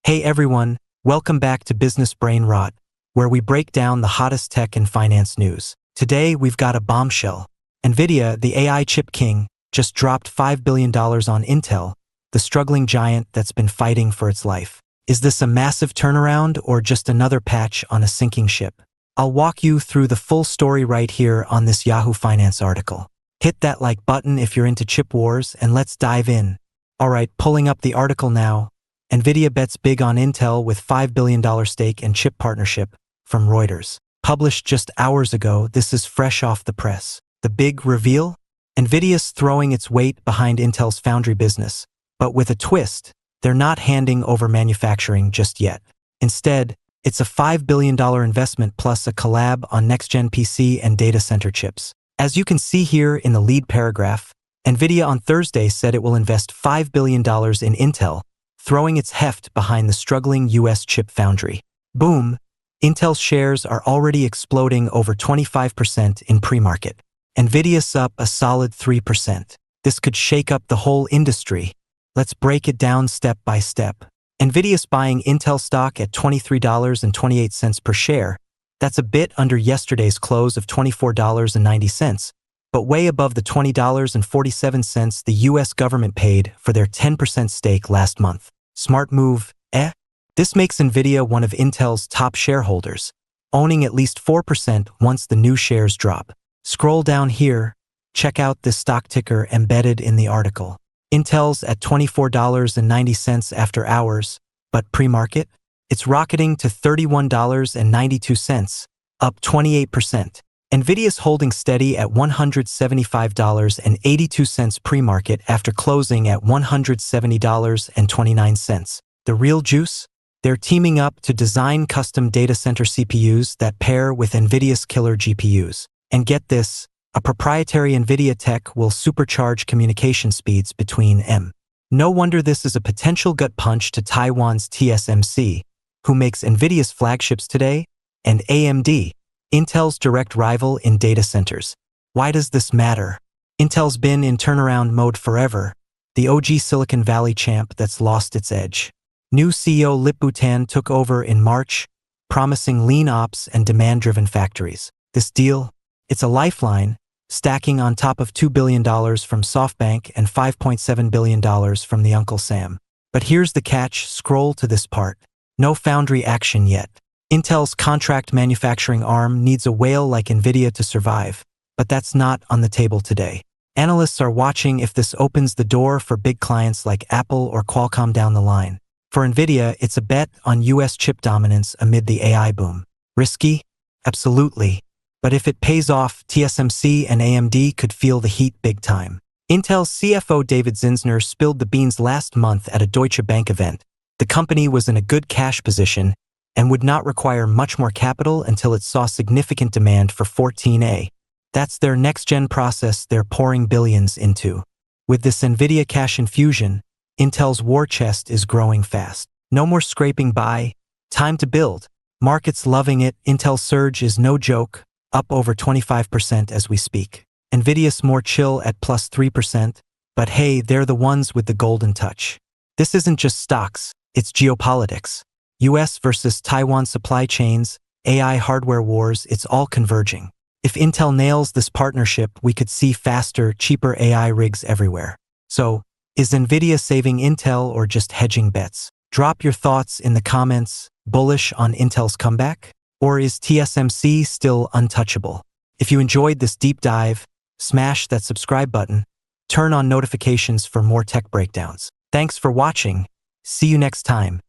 Hey everyone, welcome back to Business Brain Rot, where we break down the hottest tech and finance news. Today we've got a bombshell. NVIDIA, the AI chip king, just dropped $5 billion on Intel, the struggling giant that's been fighting for its life. Is this a massive turnaround or just another patch on a sinking ship? I'll walk you through the full story right here on this Yahoo Finance article. Hit that like button if you're into chip wars and let's dive in. Alright, pulling up the article now. NVIDIA bets big on Intel with $5 billion stake and chip partnership, from Reuters. Published just hours ago, this is fresh off the press. The big reveal? NVIDIA's throwing its weight behind Intel's foundry business. But with a twist, they're not handing over manufacturing just yet. Instead, it's a $5 billion investment plus a collab on next-gen PC and data center chips. As you can see here in the lead paragraph, NVIDIA on Thursday said it will invest $5 billion in Intel, throwing its heft behind the struggling U.S. chip foundry. Boom! Intel's shares are already exploding over 25% in pre-market. NVIDIA's up a solid 3%. This could shake up the whole industry. Let's break it down step by step. NVIDIA's buying Intel stock at $23.28 per share. That's a bit under yesterday's close of $24.90, but way above the $20.47 the U.S. government paid for their 10% stake last month. Smart move, eh? This makes NVIDIA one of Intel's top shareholders, owning at least 4% once the new shares drop. Scroll down here, check out this stock ticker embedded in the article. Intel's at $24.90 after hours, but pre-market? It's rocketing to $31.92, up 28%. NVIDIA's holding steady at $175.82 pre-market after closing at $170.29. The real juice? They're teaming up to design custom data center CPUs that pair with NVIDIA's killer GPUs. And get this, a proprietary NVIDIA tech will supercharge communication speeds between them. No wonder this is a potential gut punch to Taiwan's TSMC, who makes NVIDIA's flagships today, and AMD, Intel's direct rival in data centers. Why does this matter? Intel's been in turnaround mode forever, the OG Silicon Valley champ that's lost its edge. New CEO Lip Butan took over in March, promising lean ops and demand-driven factories. This deal? It's a lifeline, stacking on top of $2 billion from SoftBank and $5.7 billion from the Uncle Sam. But here's the catch, scroll to this part. No foundry action yet. Intel's contract manufacturing arm needs a whale like NVIDIA to survive, but that's not on the table today. Analysts are watching if this opens the door for big clients like Apple or Qualcomm down the line. For NVIDIA, it's a bet on US chip dominance amid the AI boom. Risky? Absolutely. But if it pays off, TSMC and AMD could feel the heat big time. Intel's CFO David Zinsner spilled the beans last month at a Deutsche Bank event. The company was in a good cash position and would not require much more capital until it saw significant demand for 14A. That's their next-gen process they're pouring billions into. With this NVIDIA cash infusion, Intel's war chest is growing fast. No more scraping by, time to build. Market's loving it. Intel's surge is no joke, up over 25% as we speak. NVIDIA's more chill at plus 3%, but hey, they're the ones with the golden touch. This isn't just stocks, it's geopolitics. US versus Taiwan supply chains, AI hardware wars, it's all converging. If Intel nails this partnership, we could see faster, cheaper AI rigs everywhere. So, is NVIDIA saving Intel or just hedging bets? Drop your thoughts in the comments. Bullish on Intel's comeback? Or is TSMC still untouchable? If you enjoyed this deep dive, smash that subscribe button. Turn on notifications for more tech breakdowns. Thanks for watching. See you next time.